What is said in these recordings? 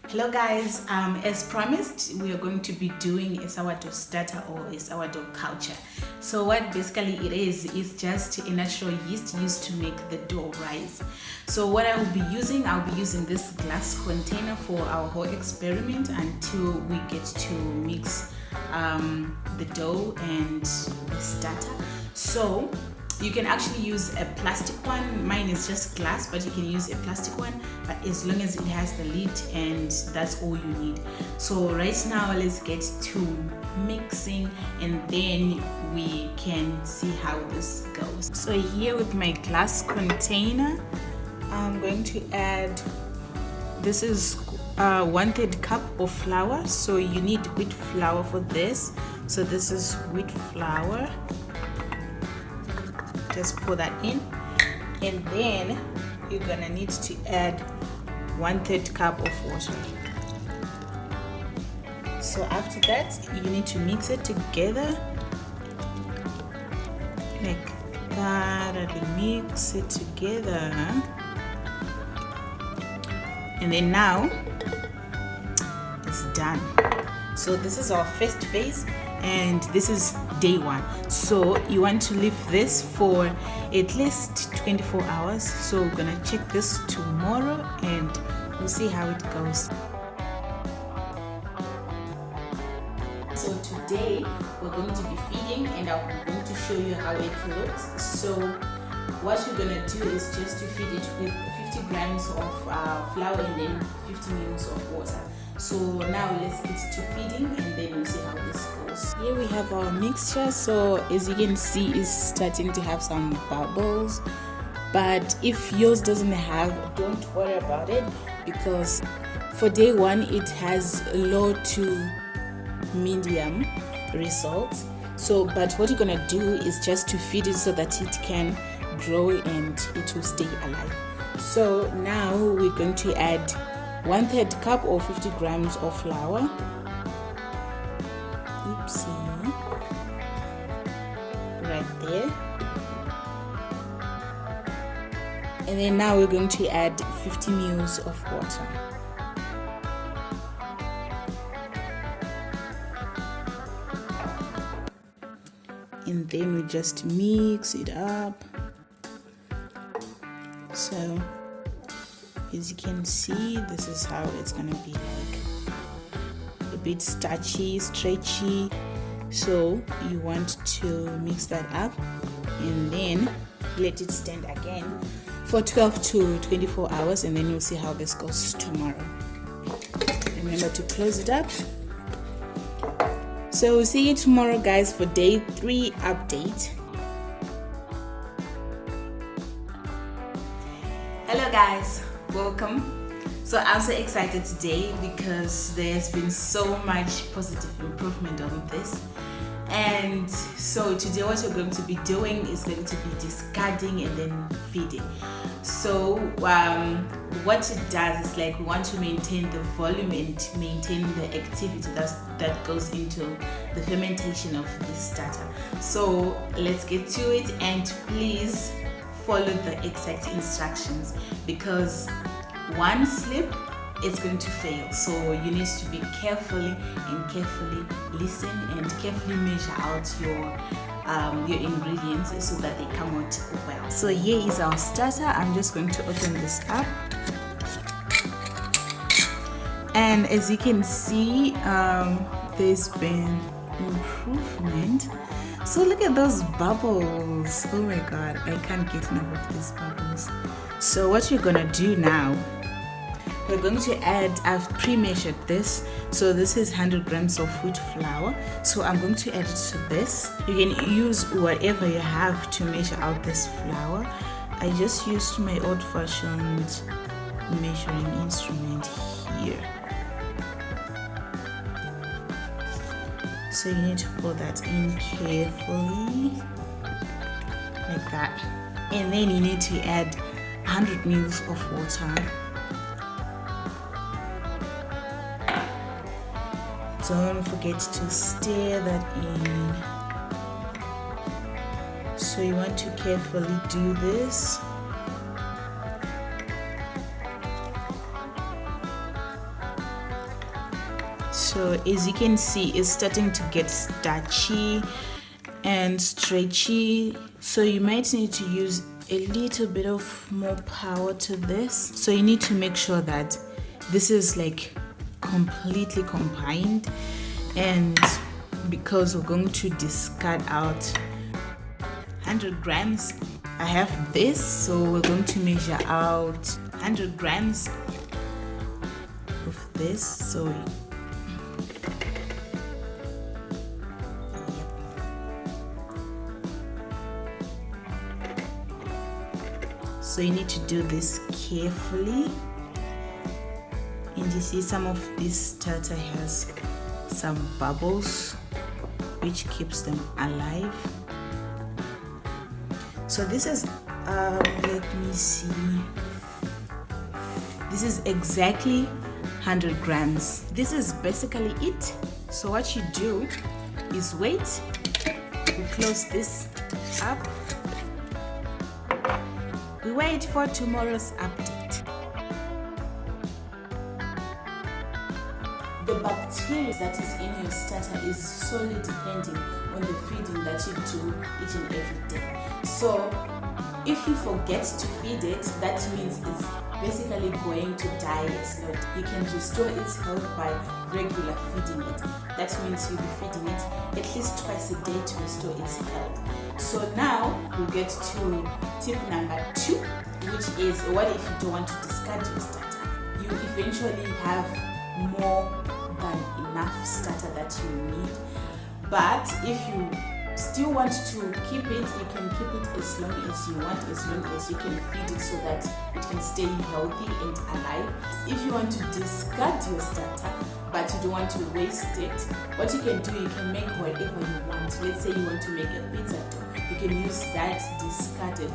Hello guys, as promised, we are going to be doing a sourdough starter or a sourdough culture. So what basically it is just a natural yeast used to make the dough rise. So what I'll be using this glass container for our whole experiment until we get to mix the dough and the starter. So you can actually use a plastic one. Mine is just glass, but you can use a plastic one, but as long as it has the lid, and that's all you need. So right now let's get to mixing and then we can see how this goes. So here with my glass container, I'm going to add, this is 1/3 cup of flour. So you need wheat flour for this. So this is wheat flour. Just pour that in, and then you're gonna need to add 1/3 cup of water. So after that, you need to mix it together like that, and mix it together. And then now it's done. So this is our first phase, and this is day 1. So you want to leave this for at least 24 hours. So we're gonna check this tomorrow and we'll see how it goes. So today we're going to be feeding, and I'm going to show you how it looks. So what you're gonna do is just to feed it with 50 grams of flour and then 50 ml of water. So now let's get to feeding and then we'll see how this goes. Here we have our mixture. So as you can see, it's starting to have some bubbles, but if yours doesn't have, don't worry about it, because for day 1 it has low to medium results. So but what you're gonna do is just to feed it so that it can grow and it will stay alive. So now we're going to add 1/3 cup or 50 grams of flour. Oopsie. Right there. And then now we're going to add 50 ml of water. And then we just mix it up. So as you can see, this is how it's gonna be like. A bit starchy, stretchy. So you want to mix that up and then let it stand again for 12 to 24 hours, and then you'll see how this goes tomorrow. Remember to close it up. So we'll see you tomorrow guys for day 3 update. Hello guys, welcome. So I'm so excited today because there's been so much positive improvement on this. And so today what we're going to be doing is going to be discarding and then feeding. So what it does is like we want to maintain the volume and maintain the activity that goes into the fermentation of this starter. So let's get to it, and please follow the exact instructions, because one slip, it's going to fail. So you need to be carefully listen and carefully measure out your ingredients so that they come out well. So here is our starter. I'm just going to open this up, and as you can see, there's been improvement. So look at those bubbles. Oh my god, I can't get enough of these bubbles. So what you're gonna do now, we're going to add, I've pre-measured this. So this is 100 grams of wheat flour. So I'm going to add it to this. You can use whatever you have to measure out this flour. I just used my old-fashioned measuring instrument here. So you need to pour that in carefully, like that. And then you need to add 100 ml of water. Don't forget to stir that in. So you want to carefully do this. So as you can see, it's starting to get starchy and stretchy, so you might need to use a little bit of more power to this. So you need to make sure that this is like completely combined, and because we're going to discard out 100 grams, I have this, so we're going to measure out 100 grams of this. So you need to do this carefully. And you see some of this starter has some bubbles which keeps them alive. So this is let me see, this is exactly 100 grams. This is basically it. So what you do is wait, we close this up, we wait for tomorrow's update. The bacteria that is in your starter is solely depending on the feeding that you do each and every day. So if you forget to feed it, that means it's basically going to die a slot. You can restore its health by regular feeding it. That means you'll be feeding it at least twice a day to restore its health. So now we get to tip number 2, which is, what if you don't want to discard your starter? You eventually have more than enough starter that you need, but if you still want to keep it, you can keep it as long as you want, as long as you can feed it so that it can stay healthy and alive. If you want to discard your starter but you don't want to waste it, what you can do, you can make whatever you want. Let's say you want to make a pizza dough, you can use that discarded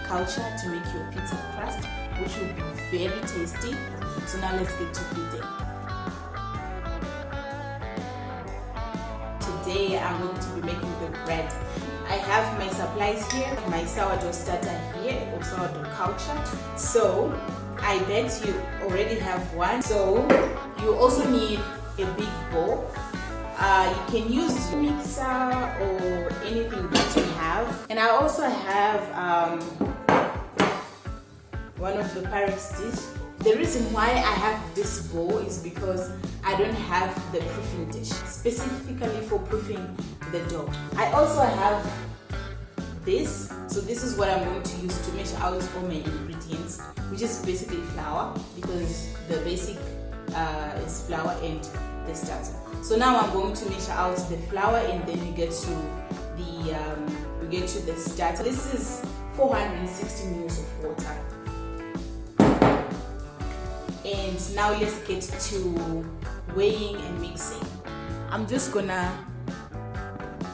culture to make your pizza crust, which will be very tasty. So now let's get to feeding. Today I'm going to be making the bread. I have my supplies here, my sourdough starter here, or sourdough culture. So I bet you already have one. So you also need a big bowl. You can use a mixer or anything that you have. And I also have one of the Pyrex dish. The reason why I have this bowl is because I don't have the proofing dish specifically for proofing the dough. I also have this, so this is what I'm going to use to measure out all my ingredients, which is basically flour, because the basic is flour and the starter. So now I'm going to measure out the flour, and then we get to the starter. This is 460 ml of water. And now let's get to weighing and mixing. I'm just gonna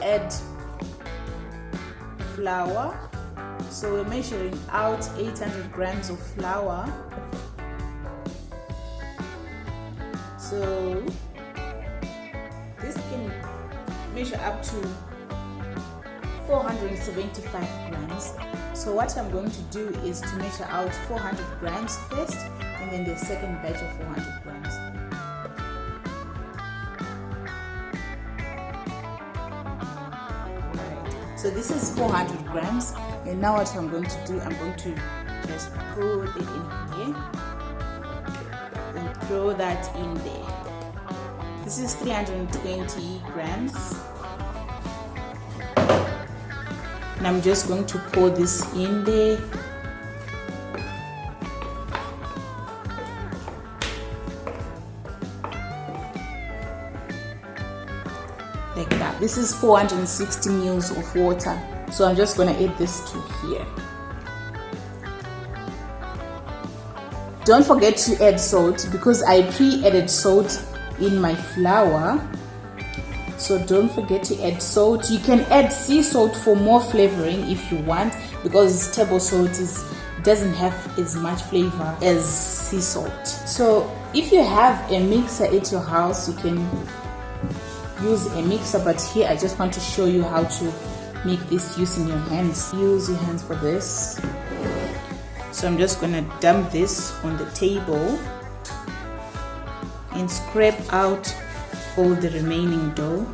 add flour. So we're measuring out 800 grams of flour. So this can measure up to 475 grams. So what I'm going to do is to measure out 400 grams first, and then the second batch of 400 grams. Right. So this is 400 grams, and now what I'm going to do, I'm going to just put it in here and throw that in there. This is 320 grams. And I'm just going to pour this in there. Like that. This is 460 ml of water. So I'm just going to add this to here. Don't forget to add salt, because I pre-added salt in my flour. So don't forget to add salt. You can add sea salt for more flavoring if you want, because table salt doesn't have as much flavor as sea salt. So if you have a mixer at your house, you can use a mixer, but here I just want to show you how to make this using your hands. Use your hands for this. So I'm just gonna dump this on the table. and scrape out all the remaining dough.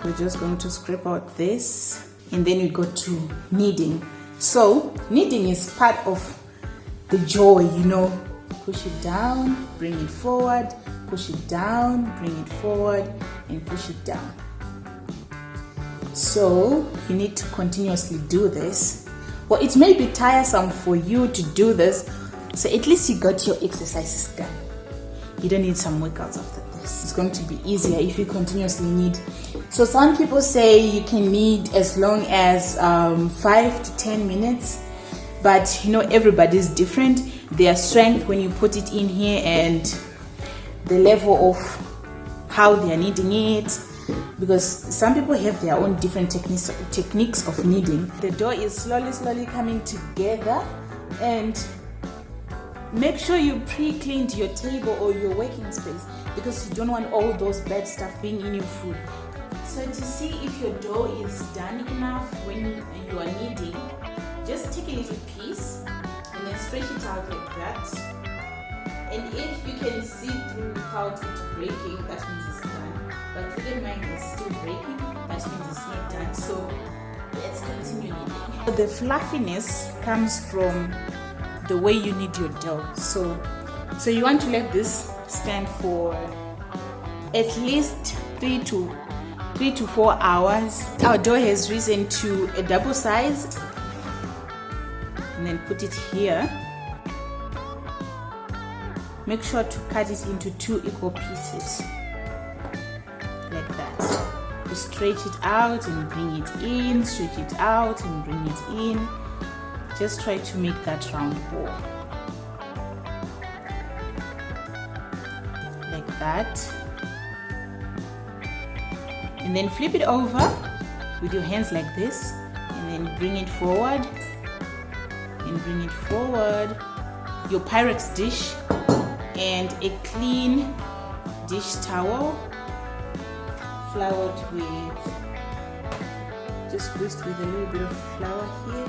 We're just going to scrape out this, and then we go to kneading. So kneading is part of the joy, you know. Push it down, bring it forward, push it down, bring it forward, and push it down. So you need to continuously do this. Well, it may be tiresome for you to do this, so at least you got your exercises done. You don't need some workouts after this. It's going to be easier if you continuously knead. So some people say you can knead as long as 5 to 10 minutes, but you know, everybody's different. Their strength when you put it in here and the level of how they are kneading it, because some people have their own different techniques of kneading. The dough is slowly coming together, and make sure you pre-cleaned your table or your working space, because you don't want all those bad stuff being in your food. So to see if your dough is done enough when you are kneading, just take a little piece and then stretch it out like that. And if you can see through without it breaking, that means it's done. But keep in mind it's still breaking, that means it's not done. So let's continue kneading. The fluffiness comes from the way you knead your dough. So you want to let this stand for at least 3 to 4 hours. Our dough has risen to a double size, and then put it here. Make sure to cut it into 2 equal pieces like that. You stretch it out and bring it in, stretch it out and bring it in. Just try to make that round ball like that, and then flip it over with your hands like this, and then bring it forward and bring it forward. Your Pyrex dish and a clean dish towel floured with, just greased with a little bit of flour here.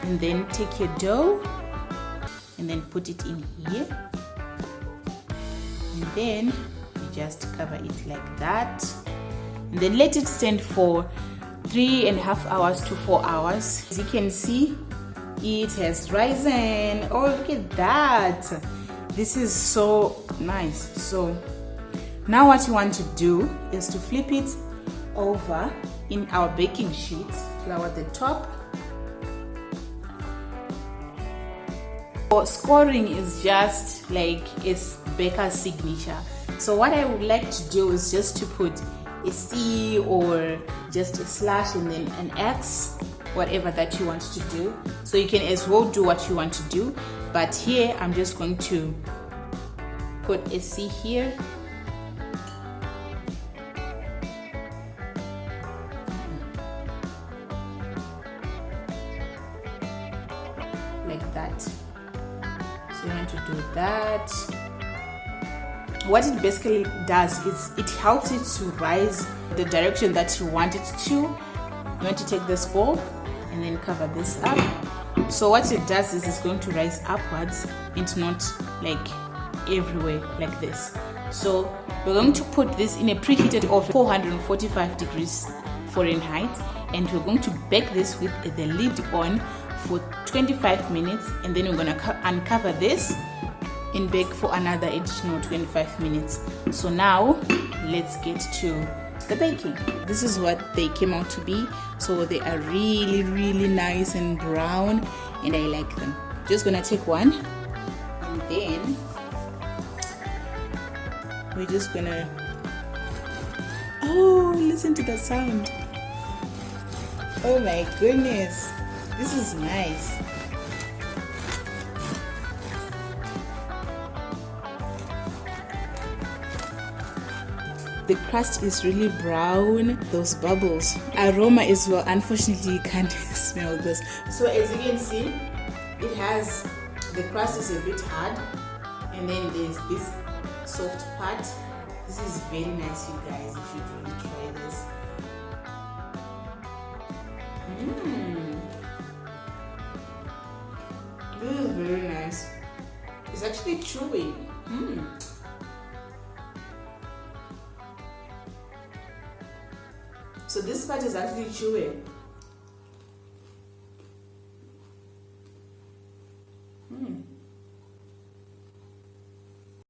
And then take your dough and then put it in here, and then you just cover it like that, and then let it stand for 3.5 hours to 4 hours. As you can see, it has risen. Oh, look at that. This is so nice. So now what you want to do is to flip it over in our baking sheet, flour the top. Scoring is just like it's baker's signature. So what I would like to do is just to put a C or just a slash and then an X, whatever that you want to do. So you can as well do what you want to do, but here I'm just going to put a C here. Like that. So you want to do that. What it basically does is it helps it to rise the direction that you want it to. You want to take this ball and then cover this up. So what it does is it's going to rise upwards and not like everywhere like this. So we're going to put this in a preheated oven, 445 degrees Fahrenheit, and we're going to bake this with the lid on for 25 minutes, and then we're going to uncover this and bake for another additional 25 minutes. So now let's get to the baking. This is what they came out to be. So they are really nice and brown, and I like them. Just gonna take one, and then we're just gonna, oh, listen to the sound. Oh my goodness, this is nice. The crust is really brown, those bubbles. Aroma as well. Unfortunately, you can't smell this. So as you can see, it has, the crust is a bit hard, and then there's this soft part. This is very nice, you guys. You should really try this. This is very nice. It's actually chewy. So this part is actually chewy.